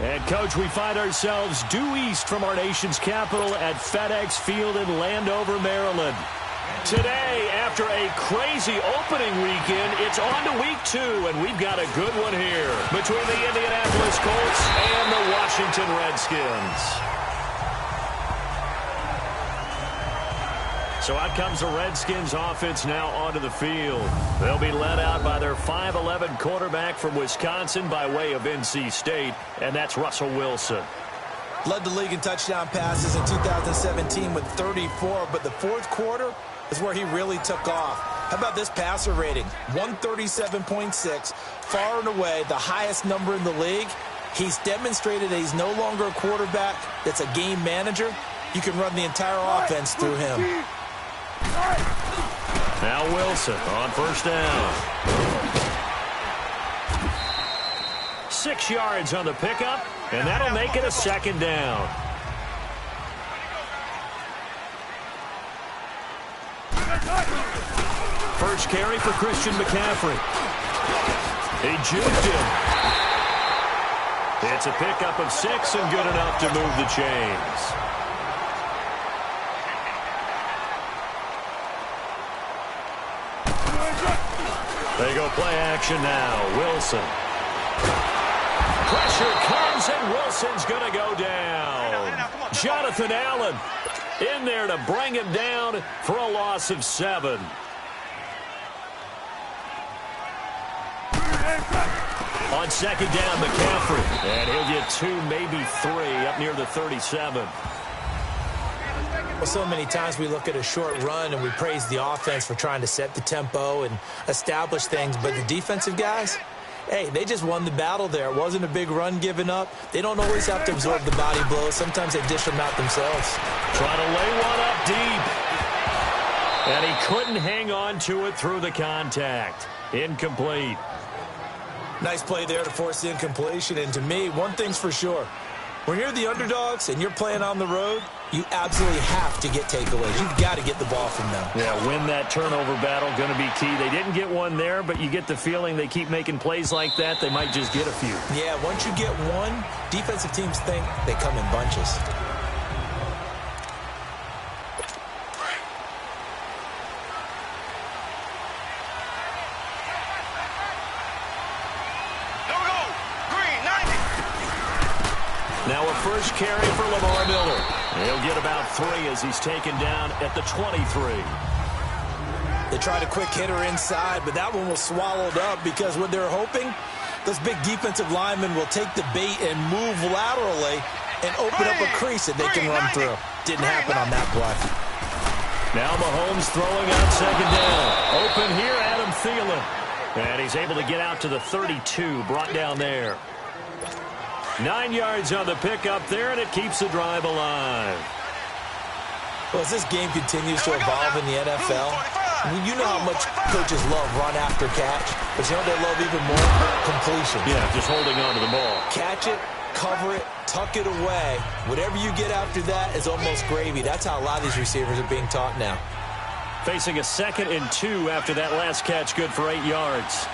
And, Coach, we find ourselves due east from our nation's capital at FedEx Field in Landover, Maryland. Today, after a crazy opening weekend, it's on to week 2, and we've got a good one here between the Indianapolis Colts and the Washington Redskins. So out comes the Redskins offense now onto the field. They'll be led out by their 5'11" quarterback from Wisconsin by way of NC State, and that's Russell Wilson. Led the league in touchdown passes in 2017 with 34, but the fourth quarter is where he really took off. How about this passer rating? 137.6, far and away the highest number in the league. He's demonstrated that he's no longer a quarterback that's a game manager. You can run the entire offense through him. Now Wilson on first down. 6 yards on the pickup, and that'll make it a second down. First carry for Christian McCaffrey. He juked him. It's a pickup of 6 and good enough to move the chains. They go play action now. Wilson. Pressure comes, and Wilson's going to go down. Jonathan Allen in there to bring him down for a loss of 7. On second down, McCaffrey. And he'll get 2, maybe 3 up near the 37. Well, so many times we look at a short run and we praise the offense for trying to set the tempo and establish things, but the defensive guys, hey, they just won the battle there. It wasn't a big run given up. They don't always have to absorb the body blows. Sometimes they dish them out themselves. Trying to lay one up deep. And he couldn't hang on to it through the contact. Incomplete. Nice play there to force the incompletion. And to me, one thing's for sure. When you're the underdogs and you're playing on the road, you absolutely have to get takeaways. You've got to get the ball from them. Yeah, win that turnover battle, going to be key. They didn't get one there, but you get the feeling they keep making plays like that, they might just get a few. Yeah, once you get one, defensive teams think they come in bunches. Now a first carry for Lamar Miller. He'll get about 3 as he's taken down at the 23. They tried a quick hitter inside, but that one was swallowed up because what they're hoping, those big defensive linemen will take the bait and move laterally and open up a crease that they can run through. Didn't happen on that play. Now Mahomes throwing on second down. Open here, Adam Thielen. And he's able to get out to the 32, brought down there. 9 yards on the pickup there, and it keeps the drive alive. Well, as this game continues to evolve in the NFL, you know how much coaches love run after catch, but you know they love even more? Completion. Yeah, just holding on to the ball. Catch it, cover it, tuck it away. Whatever you get after that is almost gravy. That's how a lot of these receivers are being taught now. Facing a 2nd and 2 after that last catch, good for 8 yards.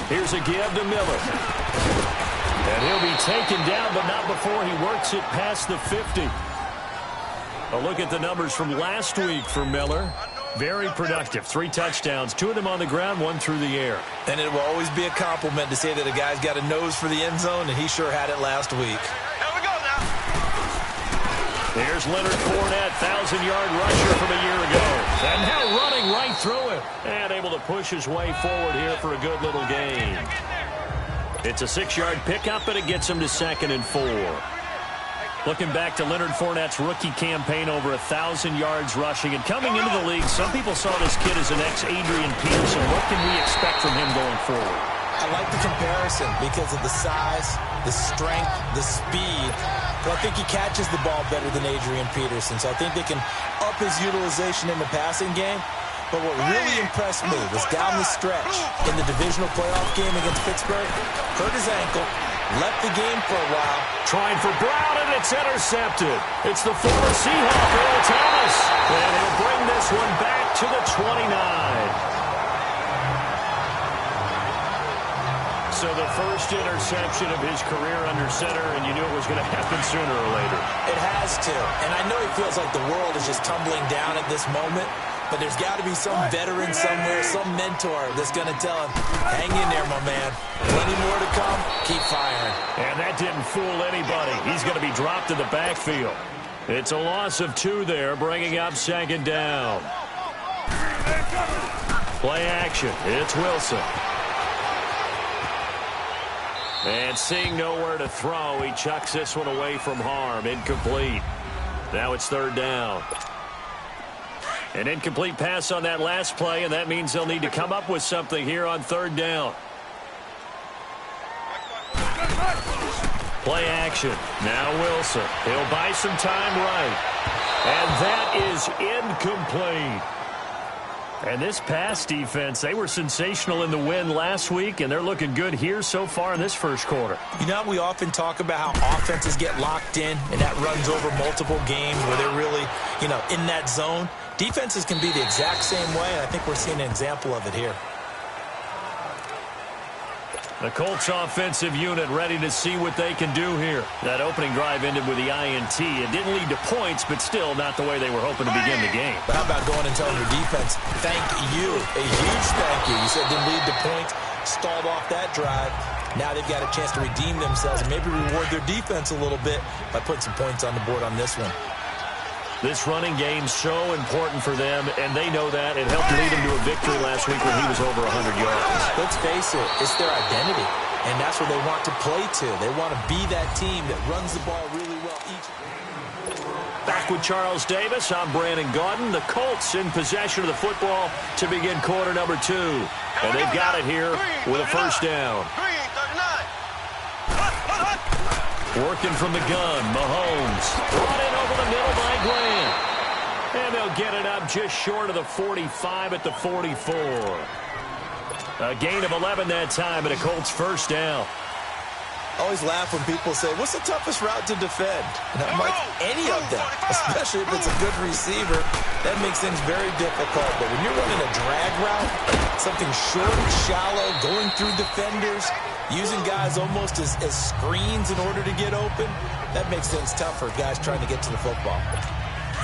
Here's a give to Miller. And he'll be taken down, but not before he works it past the 50. A look at the numbers from last week for Miller. Very productive. 3 touchdowns, 2 of them on the ground, 1 through the air. And it will always be a compliment to say that a guy's got a nose for the end zone, and he sure had it last week. Here's Leonard Fournette, 1,000-yard rusher from a year ago. And now running right through it. And able to push his way forward here for a good little gain. It's a 6-yard pickup, and it gets him to 2nd and 4. Looking back to Leonard Fournette's rookie campaign, over 1,000 yards rushing. And coming into the league, some people saw this kid as an ex-Adrian Peterson. What can we expect from him going forward? I like the comparison because of the size, the strength, the speed. But I think he catches the ball better than Adrian Peterson. So I think they can up his utilization in the passing game. But what really impressed me was down the stretch in the divisional playoff game against Pittsburgh. Hurt his ankle, left the game for a while. Trying for Brown, and it's intercepted. It's the former Seahawk, Earl Thomas. And he'll bring this one back to the 29. So The first interception of his career under center, and you knew it was going to happen sooner or later. It has to. And I know he feels like the world is just tumbling down at this moment, but there's got to be some veteran somewhere, some mentor that's going to tell him, hang in there, my man. Plenty more to come. Keep firing. And that didn't fool anybody. He's going to be dropped in the backfield. It's a loss of 2 there, bringing up second down. Play action. It's Wilson. And seeing nowhere to throw, he chucks this one away from harm. Incomplete. Now it's third down. An incomplete pass on that last play, and that means they'll need to come up with something here on third down. Play action. Now Wilson. He'll buy some time right. And that is incomplete. And this pass defense, they were sensational in the win last week, and they're looking good here so far in this first quarter. You know, we often talk about how offenses get locked in, and that runs over multiple games where they're really, in that zone. Defenses can be the exact same way, and I think we're seeing an example of it here. The Colts offensive unit ready to see what they can do here. That opening drive ended with the INT. It didn't lead to points, but still not the way they were hoping to begin the game. But how about going and telling your defense, thank you, a huge thank you. You said didn't lead to points, stalled off that drive. Now they've got a chance to redeem themselves and maybe reward their defense a little bit by putting some points on the board on this one. This running game's so important for them, and they know that. It helped lead them to a victory last week when he was over 100 yards. Let's face it, it's their identity, and that's what they want to play to. They want to be that team that runs the ball really well each. Back with Charles Davis, I'm Brandon Gaudin. The Colts in possession of the football to begin quarter number 2. And they've got it here with a first down. Working from the gun, Mahomes. Brought in over the middle by Grant. And they'll get it up just short of the 45 at the 44. A gain of 11 that time and a Colts first down. I always laugh when people say, what's the toughest route to defend? And I'm like, any of them, especially if it's a good receiver. That makes things very difficult. But when you're running a drag route, something short, shallow, going through defenders, using guys almost as screens in order to get open, that makes things tougher, guys trying to get to the football.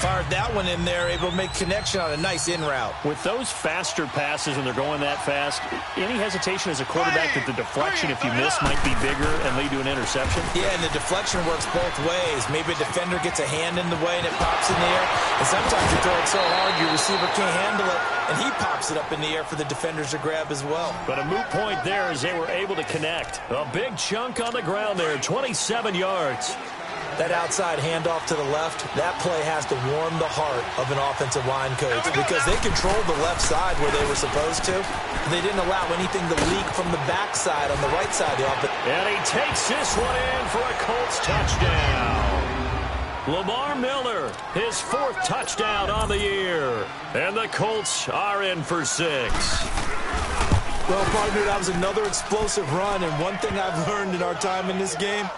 Fired that one in there, able to make connection on a nice in route. With those faster passes when they're going that fast, any hesitation as a quarterback that the deflection, if you miss, might be bigger and lead to an interception? Yeah, and the deflection works both ways. Maybe a defender gets a hand in the way and it pops in the air. And sometimes you throw it so hard your receiver can't handle it, and he pops it up in the air for the defenders to grab as well. But a moot point there as they were able to connect. A big chunk on the ground there, 27 yards. That outside handoff to the left, that play has to warm the heart of an offensive line coach because they controlled the left side where they were supposed to. They didn't allow anything to leak from the backside on the right side of the offense. And he takes this one in for a Colts touchdown. Lamar Miller, his 4th touchdown on the year. And the Colts are in for 6. Well, partner, that was another explosive run, and one thing I've learned in our time in this game,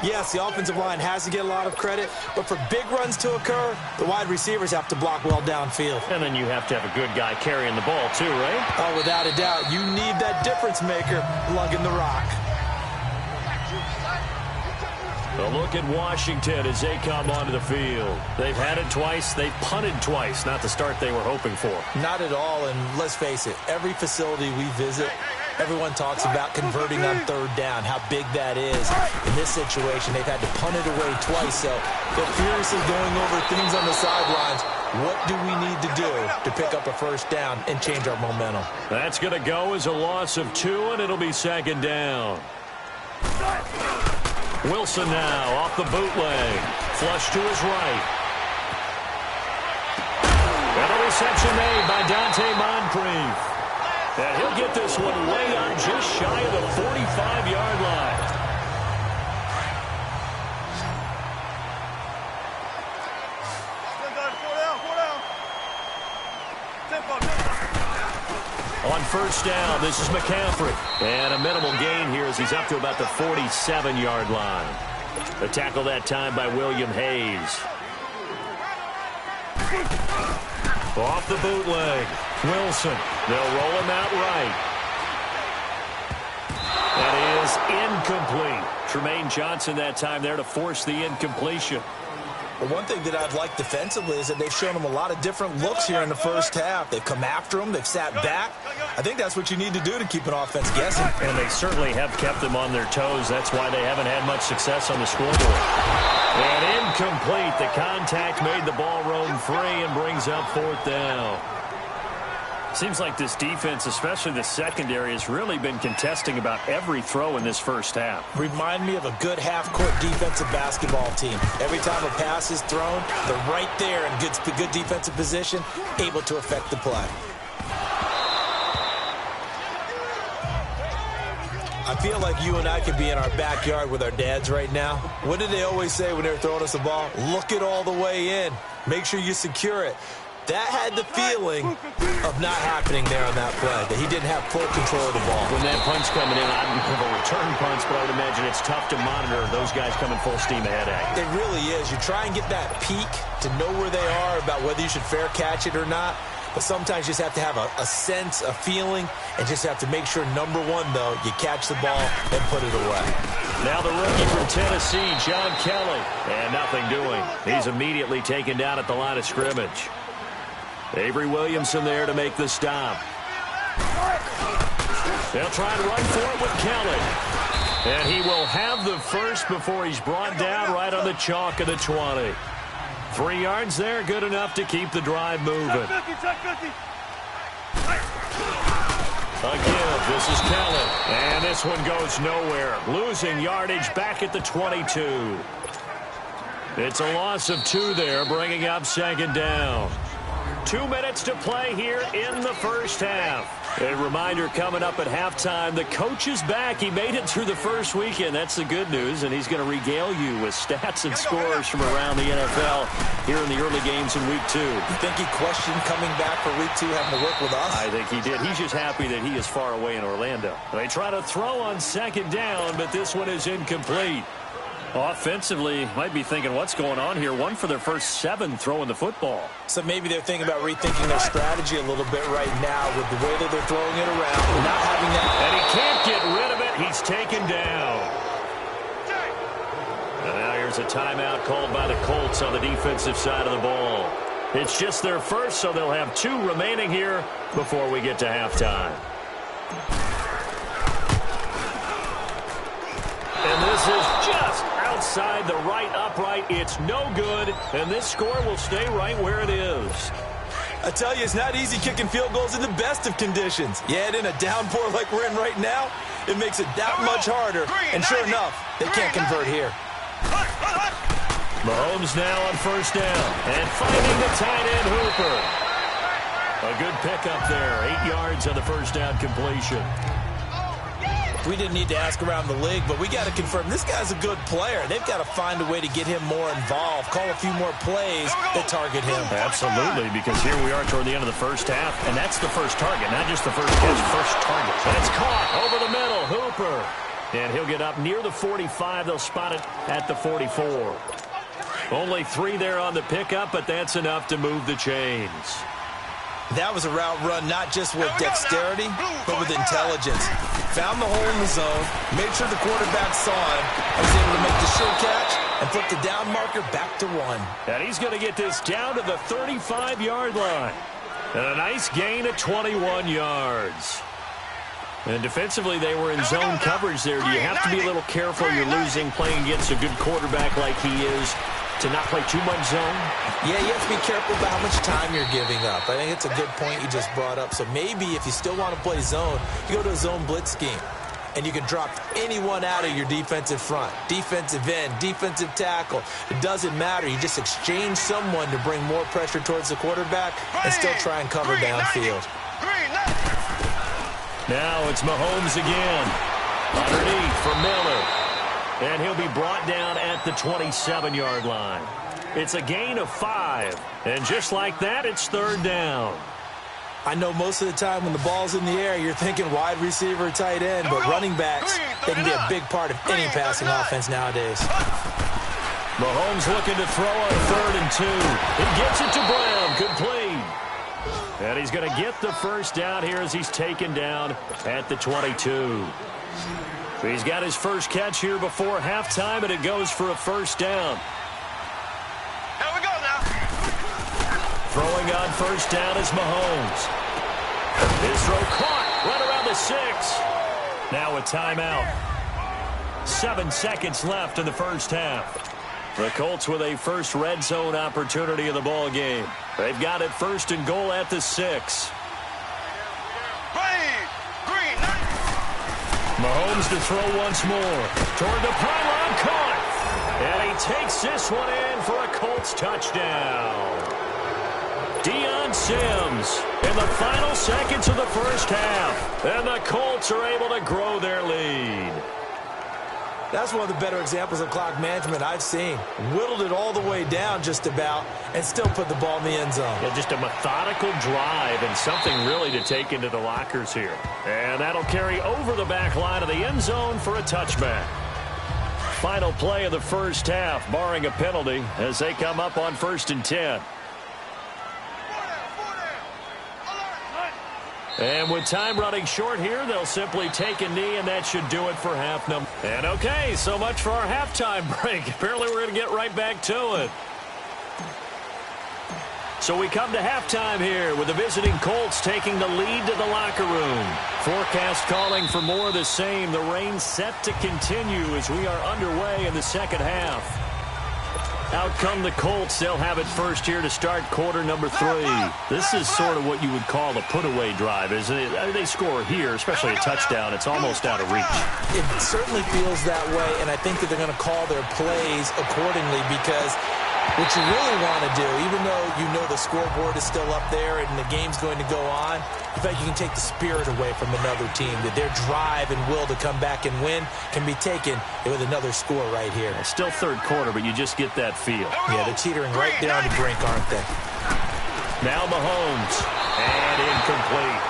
yes, the offensive line has to get a lot of credit, but for big runs to occur, the wide receivers have to block well downfield. And then you have to have a good guy carrying the ball too, right? Oh, without a doubt. You need that difference maker lugging the rock. A look at Washington as they come onto the field. They've had it twice. They've punted twice. Not the start they were hoping for. Not at all, and let's face it, every facility we visit, everyone talks about converting on third down, how big that is. In this situation, they've had to punt it away twice, so they're furiously going over things on the sidelines. What do we need to do to pick up a first down and change our momentum? That's going to go as a loss of 2, and it'll be second down. Wilson now off the bootleg. Flush to his right. And a reception made by Dante Moncrief. And he'll get this one way out just shy of the 45-yard line. On first down, this is McCaffrey. And a minimal gain here as he's up to about the 47-yard line. The tackle that time by William Hayes. Off the bootleg. Wilson. They'll roll him out right. That is incomplete. Tremaine Johnson that time there to force the incompletion. Well, one thing that I've liked defensively is that they've shown him a lot of different looks here in the first half. They've come after him. They've sat back. I think that's what you need to do to keep an offense guessing. And they certainly have kept them on their toes. That's why they haven't had much success on the scoreboard. And incomplete. The contact made the ball roam free and brings up fourth down. Seems like this defense, especially the secondary, has really been contesting about every throw in this first half. Remind me of a good half-court defensive basketball team. Every time a pass is thrown, they're right there in good defensive position, able to affect the play. I feel like you and I could be in our backyard with our dads right now. What did they always say when they were throwing us the ball? Look it all the way in. Make sure you secure it. That had the feeling of not happening there on that play, that he didn't have full control of the ball. When that punch coming in, I don't have a return punch, but I would imagine it's tough to monitor those guys coming full steam ahead at you. It really is. You try and get that peek to know where they are about whether you should fair catch it or not. But sometimes you just have to have a sense, a feeling, and just have to make sure, number one, though, you catch the ball and put it away. Now the rookie from Tennessee, John Kelly, and nothing doing. He's immediately taken down at the line of scrimmage. Avery Williamson there to make the stop. They'll try and run for it with Kelly. And he will have the first before he's brought down right on the chalk of the 20. 3 yards there, good enough to keep the drive moving. Again, this is Kelly. And this one goes nowhere. Losing yardage back at the 22. It's a loss of 2 there, bringing up second down. 2 minutes to play here in the first half. A reminder coming up at halftime, the coach is back. He made it through the first weekend. That's the good news, and he's going to regale you with stats and scores from around the NFL here in the early games in Week 2. You think he questioned coming back for Week 2 having to work with us? I think he did. He's just happy that he is far away in Orlando. They try to throw on second down, but this one is incomplete. Offensively, might be thinking, what's going on here? 1 for their first 7 throwing the football. So maybe they're thinking about rethinking their strategy a little bit right now with the way that they're throwing it around, not having that. And he can't get rid of it. He's taken down. And now here's a timeout called by the Colts on the defensive side of the ball. It's just their first, so they'll have 2 remaining here before we get to halftime. And this is just outside the right upright. It's no good, and this score will stay right where it is. I tell you, it's not easy kicking field goals in the best of conditions. Yet in a downpour like we're in right now, it makes it that much harder. And sure enough, they can't convert here. Mahomes now on first down, and finding the tight end Hooper. A good pickup there, 8 yards on the first down completion. We didn't need to ask around the league, but we got to confirm this guy's a good player. They've got to find a way to get him more involved, call a few more plays that target him. Absolutely, because here we are toward the end of the first half, and that's the first target, not just the first catch, first target. And it's caught over the middle, Hooper. And he'll get up near the 45. They'll spot it at the 44. Only 3 there on the pickup, but that's enough to move the chains. That was a route run not just with dexterity, but with intelligence. Found the hole in the zone, made sure the quarterback saw him, and was able to make the sure catch and flip the down marker back to 1. And he's going to get this down to the 35-yard line. And a nice gain of 21 yards. And defensively, they were in zone coverage there. Do you have to be a little careful? You're losing, playing against a good quarterback like he is, to not play too much zone? Yeah, you have to be careful about how much time you're giving up. I think it's a good point you just brought up. So maybe if you still want to play zone, you go to a zone blitz scheme. And you can drop anyone out of your defensive front. Defensive end, defensive tackle. It doesn't matter. You just exchange someone to bring more pressure towards the quarterback and still try and cover downfield. Now it's Mahomes again. Underneath for Miller. And he'll be brought down at the 27-yard line. It's a gain of 5. And just like that, it's third down. I know most of the time when the ball's in the air, you're thinking wide receiver, tight end, but running backs, they can be a big part of any passing offense nowadays. Mahomes looking to throw on 3rd and 2. He gets it to Brown, complete. And he's going to get the first down here as he's taken down at the 22. He's got his first catch here before halftime, and it goes for a first down. Here we go now. Throwing on first down is Mahomes. His throw caught right around the 6. Now a timeout. 7 seconds left in the first half. The Colts with a first red zone opportunity in the ball game. They've got it first and goal at the 6. Mahomes to throw once more. Toward the pylon, caught. And he takes this one in for a Colts touchdown. Deion Sims in the final seconds of the first half. And the Colts are able to grow their lead. That's one of the better examples of clock management I've seen. Whittled it all the way down just about and still put the ball in the end zone. Yeah, just a methodical drive and something really to take into the lockers here. And that'll carry over the back line of the end zone for a touchback. Final play of the first half, barring a penalty, as they come up on 1st and 10. And with time running short here, they'll simply take a knee, and that should do it for half number. And okay, so much for our halftime break. Apparently we're going to get right back to it. So we come to halftime here with the visiting Colts taking the lead to the locker room. Forecast calling for more of the same. The rain set to continue as we are underway in the second half. Out come the Colts. They'll have it first here to start quarter number 3. This is sort of what you would call a put-away drive, isn't it? They score here, especially a touchdown. It's almost out of reach. It certainly feels that way, and I think that they're going to call their plays accordingly because what you really want to do, even though you know the scoreboard is still up there and the game's going to go on, in fact, you can take the spirit away from another team, that their drive and will to come back and win can be taken with another score right here. Well, still third quarter, but you just get that feel. Yeah, they're teetering right there on the brink, aren't they? Now Mahomes, and incomplete.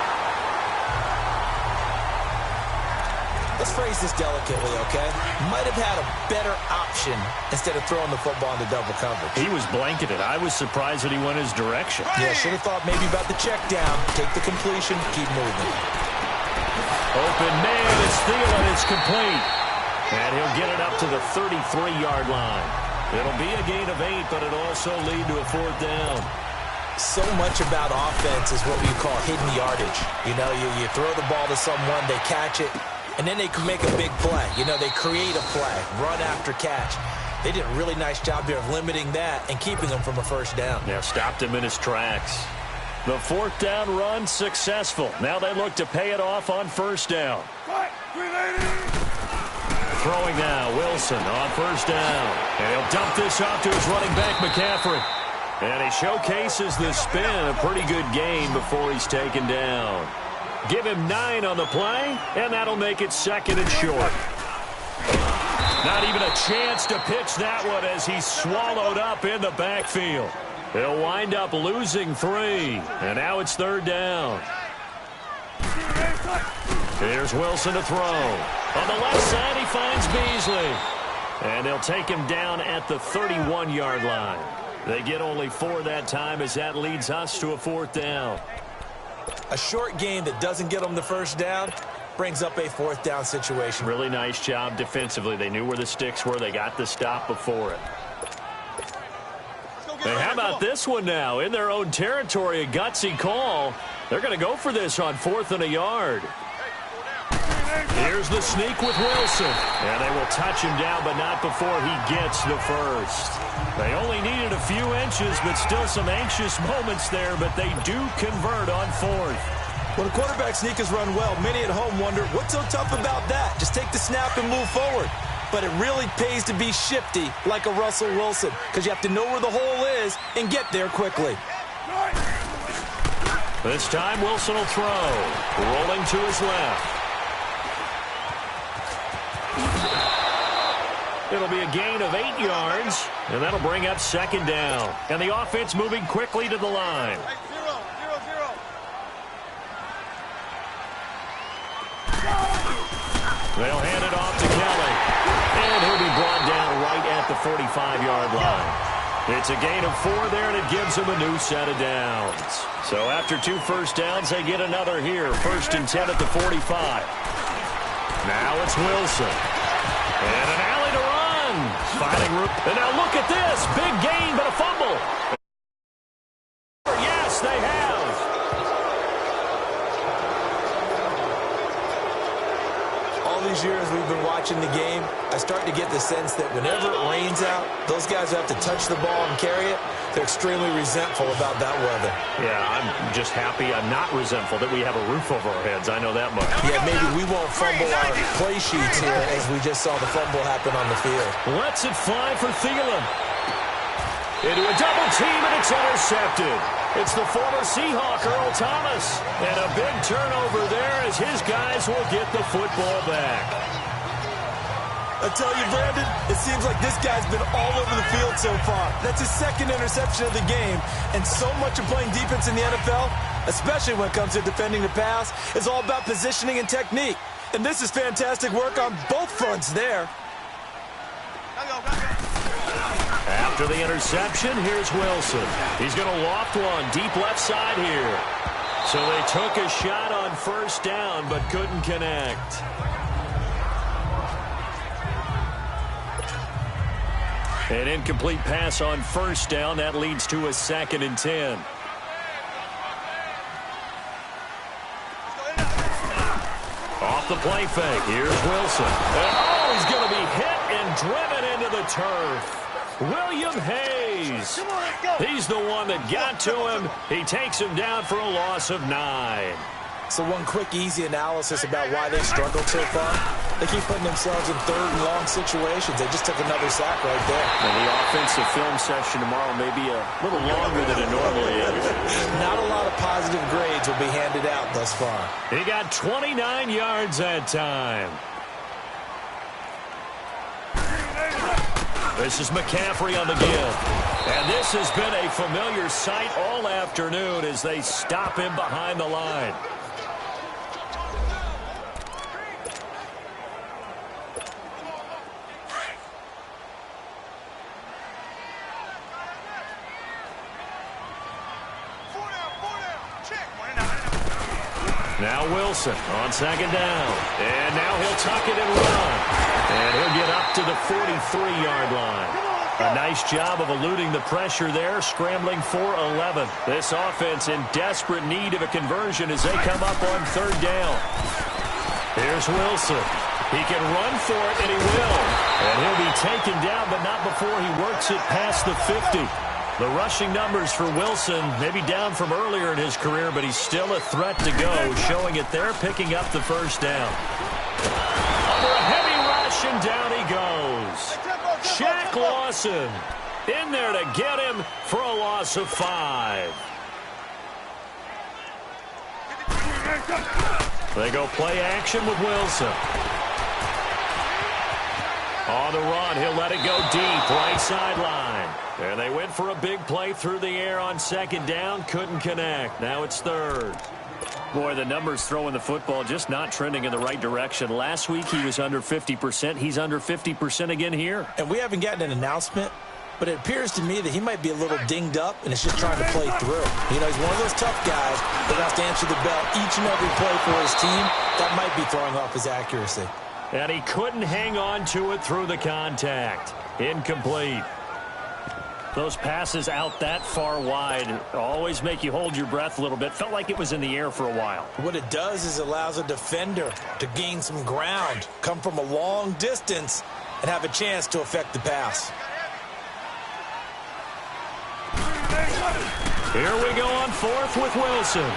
Let's phrase this delicately, okay? Might have had a better option instead of throwing the football into double coverage. He was blanketed. I was surprised that he went his direction. Yeah, should have thought maybe about the check down. Take the completion, keep moving. Open man, it's Thielen, it's complete. And he'll get it up to the 33-yard line. It'll be a gain of 8, but it'll also lead to a 4th down. So much about offense is what we call hidden yardage. You know, you throw the ball to someone, they catch it, and then they can make a big play. You know, they create a play, run after catch. They did a really nice job here of limiting that and keeping him from a first down. Yeah, stopped him in his tracks. The 4th down run successful. Now they look to pay it off on first down. Throwing now, Wilson on first down. And he'll dump this off to his running back, McCaffrey. And he showcases the spin, a pretty good gain before he's taken down. Give him 9 on the play, and that'll make it 2nd and short. Not even a chance to pitch that one as he's swallowed up in the backfield. He'll wind up losing 3, and now it's 3rd down. Here's Wilson to throw. On the left side, he finds Beasley. And they'll take him down at the 31-yard line. They get only 4 that time as that leads us to a 4th down. A short game that doesn't get them the first down brings up a 4th down situation. Really nice job defensively. They knew where the sticks were. They got the stop before it. And how about this one now? In their own territory, a gutsy call. They're going to go for this on 4th and a yard. Here's the sneak with Wilson. And they will touch him down, but not before he gets the first. They only needed a few inches, but still some anxious moments there, but they do convert on 4th. When a quarterback sneak has run well, many at home wonder, what's so tough about that? Just take the snap and move forward. But it really pays to be shifty like a Russell Wilson, because you have to know where the hole is and get there quickly. This time Wilson will throw. Rolling to his left. It'll be a gain of 8 yards, and that'll bring up 2nd down. And the offense moving quickly to the line. They'll hand it off to Kelly. And he'll be brought down right at the 45-yard line. It's a gain of 4 there, and it gives them a new set of downs. So after 2 first downs, they get another here. 1st and 10 at the 45. Now it's Wilson. And an alley to run. Finding room. And now look at this. Big gain, but a fumble. Yes, they have. All these years we've been watching the game, I start to get the sense that whenever it rains out, those guys who have to touch the ball and carry it, they're extremely resentful about that weather. Yeah, I'm just happy I'm not resentful that we have a roof over our heads. I know that much. Yeah, maybe we won't fumble our play sheets here as we just saw the fumble happen on the field. Lets it fly for Thielen. Into a double team, and it's intercepted. It's the former Seahawk, Earl Thomas. And a big turnover there as his guys will get the football back. I tell you, Brandon, it seems like this guy's been all over the field so far. That's his second interception of the game. And so much of playing defense in the NFL, especially when it comes to defending the pass, is all about positioning and technique. And this is fantastic work on both fronts there. After the interception, here's Wilson. He's going to loft one deep left side here. So they took a shot on first down but couldn't connect. An incomplete pass on first down. That leads to a 2nd and 10. Off the play fake. Here's Wilson. And, oh, he's going to be hit and driven into the turf. William Hayes. He's the one that got to him. He takes him down for a loss of 9. So one quick, easy analysis about why they struggled so far. They keep putting themselves in third and long situations. They just took another sack right there. And the offensive film session tomorrow may be a little longer than it normally is. Not a lot of positive grades will be handed out thus far. He got 29 yards that time. This is McCaffrey on the give. And this has been a familiar sight all afternoon as they stop him behind the line. Now Wilson on 2nd down. And now he'll tuck it and run. And he'll get up to the 43-yard line. A nice job of eluding the pressure there, scrambling for 11. This offense in desperate need of a conversion as they come up on 3rd down. Here's Wilson. He can run for it, and he will. And he'll be taken down, but not before he works it past the 50. The rushing numbers for Wilson maybe down from earlier in his career, but he's still a threat to go, showing it there, picking up the first down. Under a heavy rush, and down he goes. Shaq Lawson in there to get him for a loss of 5. They go play action with Wilson. On the run, he'll let it go deep, right sideline. And they went for a big play through the air on 2nd down, couldn't connect. Now it's 3rd. Boy, the numbers throwing the football just not trending in the right direction. Last week he was under 50%. He's under 50% again here. And we haven't gotten an announcement, but it appears to me that he might be a little dinged up and is just trying to play through. You know, he's one of those tough guys that has to answer the bell each and every play for his team. That might be throwing off his accuracy. And he couldn't hang on to it through the contact. Incomplete. Those passes out that far wide always make you hold your breath a little bit. Felt like it was in the air for a while. What it does is allows a defender to gain some ground, come from a long distance, and have a chance to affect the pass. Here we go on 4th with Wilson.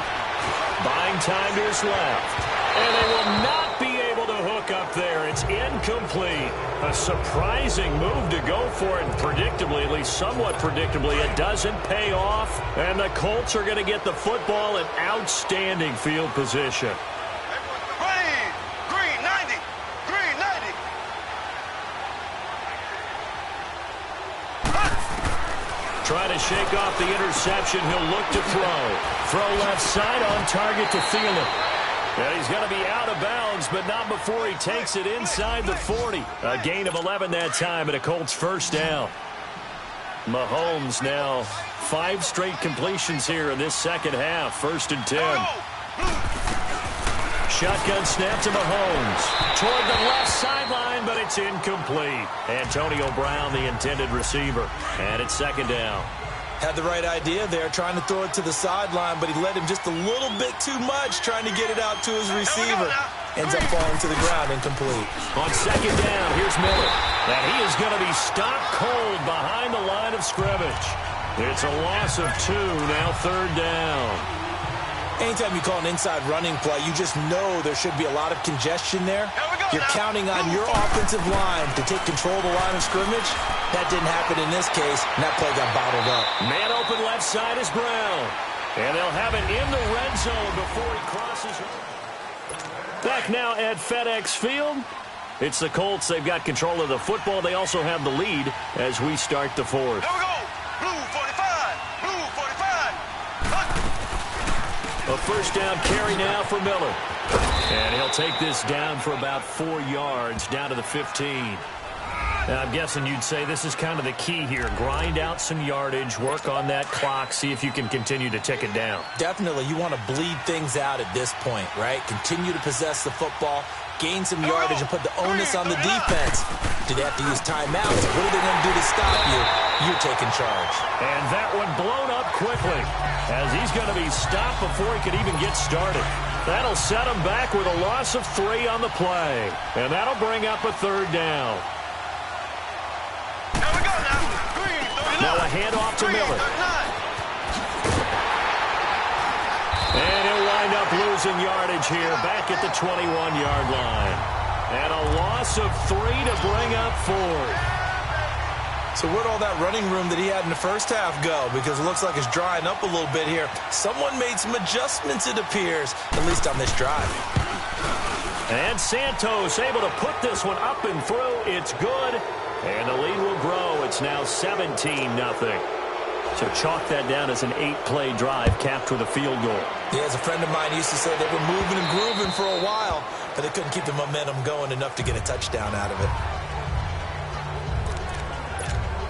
Buying time to his left. And they will not be able to hook up there. It's incomplete. A surprising move to go for it. And predictably, at least somewhat predictably, it doesn't pay off. And the Colts are going to get the football in outstanding field position. Green 90. Green 90. Trying to shake off the interception. He'll look to throw. Throw left side on target to Thielen. And he's going to be out of bounds, but not before he takes it inside the 40. A gain of 11 that time, and a Colts first down. Mahomes now 5 straight completions here in this second half. 1st and 10. Shotgun snap to Mahomes. Toward the left sideline, but it's incomplete. Antonio Brown, the intended receiver. And it's second down. Had the right idea there, trying to throw it to the sideline, but he led him just a little bit too much, trying to get it out to his receiver. Ends up falling to the ground, incomplete. On second down, here's Miller. And he is going to be stopped cold behind the line of scrimmage. It's a loss of 2, now third down. Anytime you call an inside running play, you just know there should be a lot of congestion there. You're counting on your offensive line to take control of the line of scrimmage. That didn't happen in this case, and that play got bottled up. Man open left side is Brown. And they'll have it in the red zone before he crosses. Back now at FedEx Field. It's the Colts. They've got control of the football. They also have the lead as we start the fourth. Here we go. Blue 45. Blue 45. A first down carry now for Miller. And he'll take this down for about 4 yards, down to the 15. Now, I'm guessing you'd say this is kind of the key here. Grind out some yardage, work on that clock, see if you can continue to tick it down. Definitely. You want to bleed things out at this point, right? Continue to possess the football, gain some yardage, and put the onus on the defense. Do they have to use timeouts? What are they going to do to stop you? You're taking charge. And that one blown up quickly as he's going to be stopped before he could even get started. That'll set him back with a loss of 3 on the play. And that'll bring up a third down. Here we go now. Green 39. Now a handoff to Miller. And he'll wind up losing yardage here back at the 21-yard line. And a loss of 3 to bring up 4. So where'd all that running room that he had in the first half go? Because it looks like it's drying up a little bit here. Someone made some adjustments, it appears, at least on this drive. And Santos able to put this one up and through. It's good. And the lead will grow. It's now 17-0. So chalk that down as an 8-play drive capped with a field goal. Yeah, as a friend of mine used to say, they were moving and grooving for a while, but they couldn't keep the momentum going enough to get a touchdown out of it.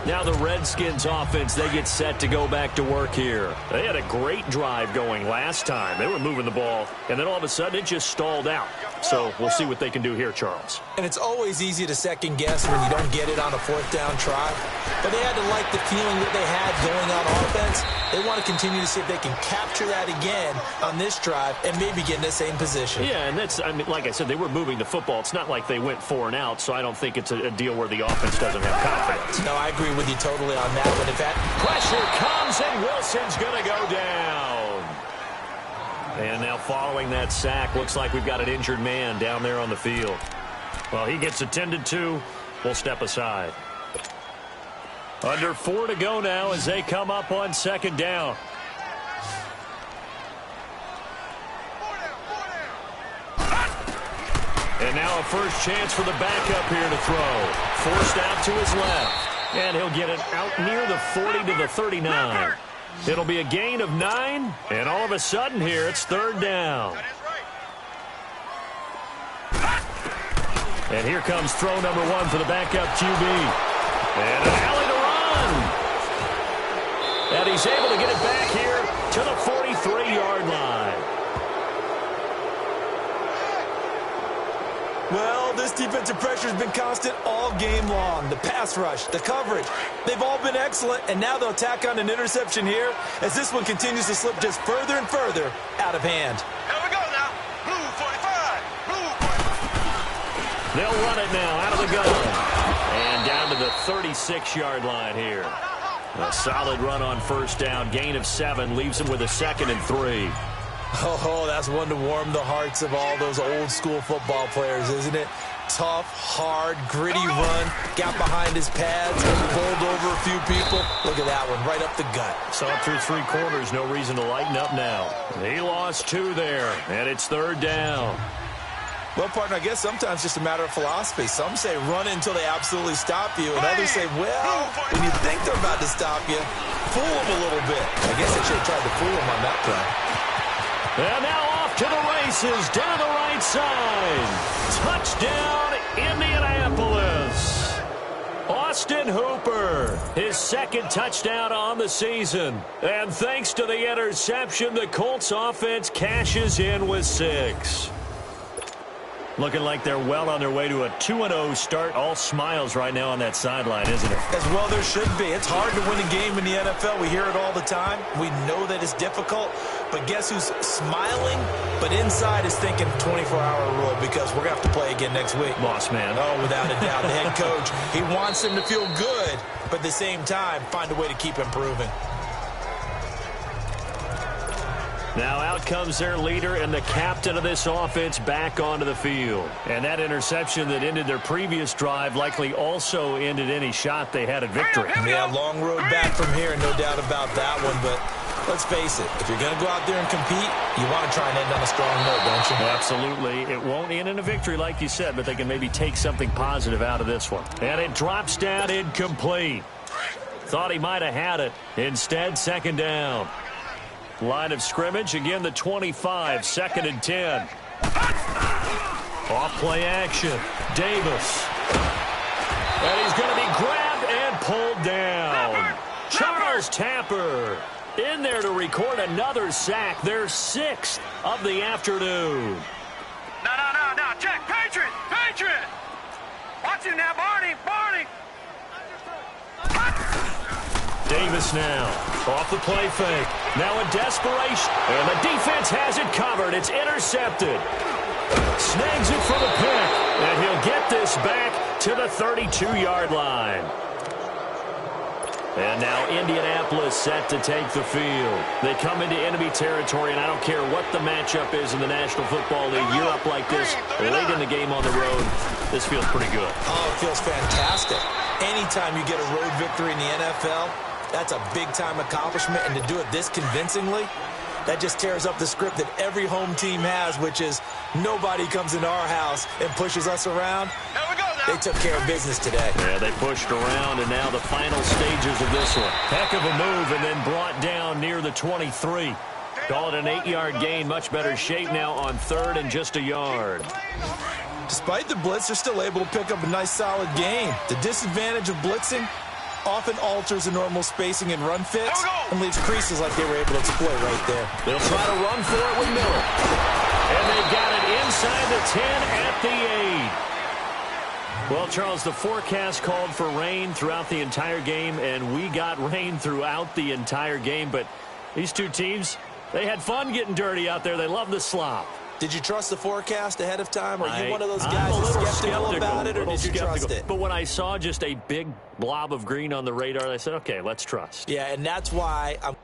Now the Redskins offense, they get set to go back to work here. They had a great drive going last time. They were moving the ball, and then all of a sudden it just stalled out. So we'll see what they can do here, Charles. And it's always easy to second guess when you don't get it on a fourth down try. But they had to like the feeling that they had going on offense. They want to continue to see if they can capture that again on this drive and maybe get in the same position. Yeah, and that's, I mean, like I said, they were moving the football. It's not like they went 4 and out, so I don't think it's a deal where the offense doesn't have confidence. No, I agree with you totally on that one. In fact, pressure comes and Wilson's going to go down. And now following that sack, looks like we've got an injured man down there on the field. Well, he gets attended to. We'll step aside. Under 4 to go now as they come up on second down. And now a first chance for the backup here to throw. Forced out to his left. And he'll get it out near the 40 to the 39. It'll be a gain of 9. And all of a sudden here, it's third down. And here comes throw number 1 for the backup QB. And an alley to run. And he's able to get it back here to the 43-yard line. well, this defensive pressure has been constant all game long. The pass rush, the coverage, they've all been excellent, and now they'll tack on an interception here as this one continues to slip just further and further out of hand. Here we go now. Blue 45. Blue 45. They'll run it now out of the gun. And down to the 36-yard line here. A solid run on first down. Gain of 7 leaves him with a 2nd and 3. Oh, that's one to warm the hearts of all those old-school football players, isn't it? Tough, hard, gritty run. Got behind his pads, bowled over a few people. Look at that one, right up the gut. Saw it through 3 quarters. No reason to lighten up now. He lost 2 there, and it's third down. Well, partner, I guess sometimes just a matter of philosophy. Some say run until they absolutely stop you, and others say, well, when you think they're about to stop you, fool them a little bit. I guess they should have tried to fool them on that play. And now off to the races, down the right side. Touchdown, Indianapolis. Austin Hooper, his 2nd touchdown on the season. And thanks to the interception, the Colts offense cashes in with 6. Looking like they're well on their way to a 2-0 start. All smiles right now on that sideline, isn't it? As well there should be. It's hard to win a game in the NFL. We hear it all the time. We know that it's difficult. But guess who's smiling? But inside is thinking 24-hour rule because we're going to have to play again next week. Boss man. Oh, without a doubt. The head coach, he wants them to feel good, but at the same time, find a way to keep improving. Now out comes their leader and the captain of this offense back onto the field. And that interception that ended their previous drive likely also ended any shot they had at victory. Yeah, long road back from here, no doubt about that one. But let's face it, if you're going to go out there and compete, you want to try and end on a strong note, don't you? Absolutely. It won't end in a victory like you said, but they can maybe take something positive out of this one. And it drops down incomplete. Thought he might have had it. Instead, second down. Line of scrimmage, again the 25, 2nd and 10. Off play action. Davis. And he's going to be grabbed and pulled down. Charles Tapper in there to record another sack. Their 6th of the afternoon. No. Check. Patriot. Watch him now, Barney. Davis now off the play fake. Now in desperation. And the defense has it covered. It's intercepted. Snags it for the pick. And he'll get this back to the 32-yard line. And now Indianapolis set to take the field. They come into enemy territory, and I don't care what the matchup is in the National Football League. You're up like this late in the game on the road. This feels pretty good. Oh, it feels fantastic. Anytime you get a road victory in the NFL, that's a big-time accomplishment, and to do it this convincingly, that just tears up the script that every home team has, which is nobody comes into our house and pushes us around. They took care of business today. Yeah, they pushed around, and now the final stages of this one. Heck of a move, and then brought down near the 23. Call it an 8-yard gain. Much better shape now on 3rd and just a yard. Despite the blitz, they're still able to pick up a nice, solid gain. The disadvantage of blitzing often alters the normal spacing and run fits and leaves creases like they were able to exploit right there. They'll try to run for it with Miller. And they've got it inside the 10 at the 8. Well, Charles, the forecast called for rain throughout the entire game, and we got rain throughout the entire game. But these two teams, they had fun getting dirty out there. They love the slop. Did you trust the forecast ahead of time? Are you one of those guys that's skeptical about it, or did you trust it? But when I saw just a big blob of green on the radar, I said, okay, let's trust. Yeah, and that's why I'm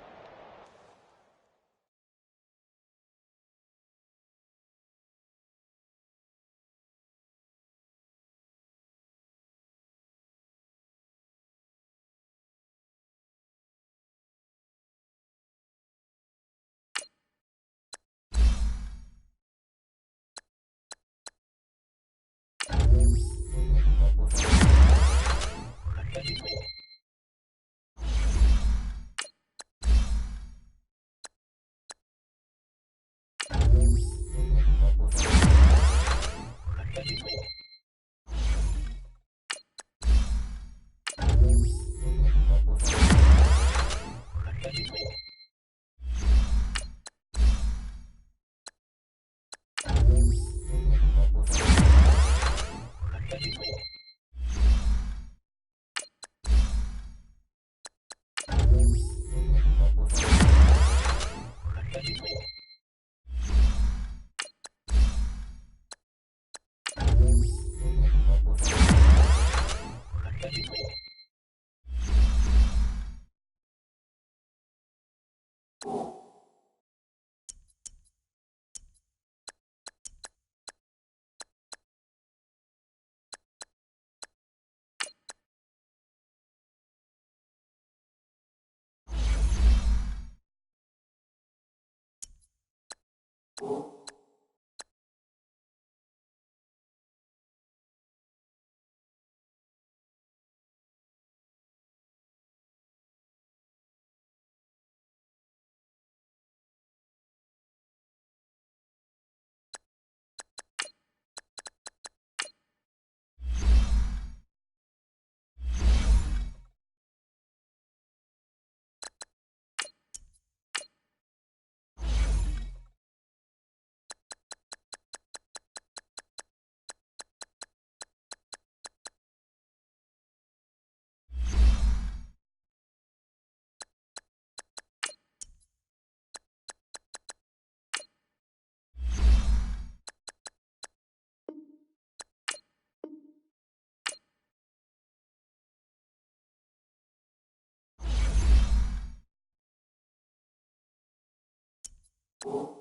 Oh.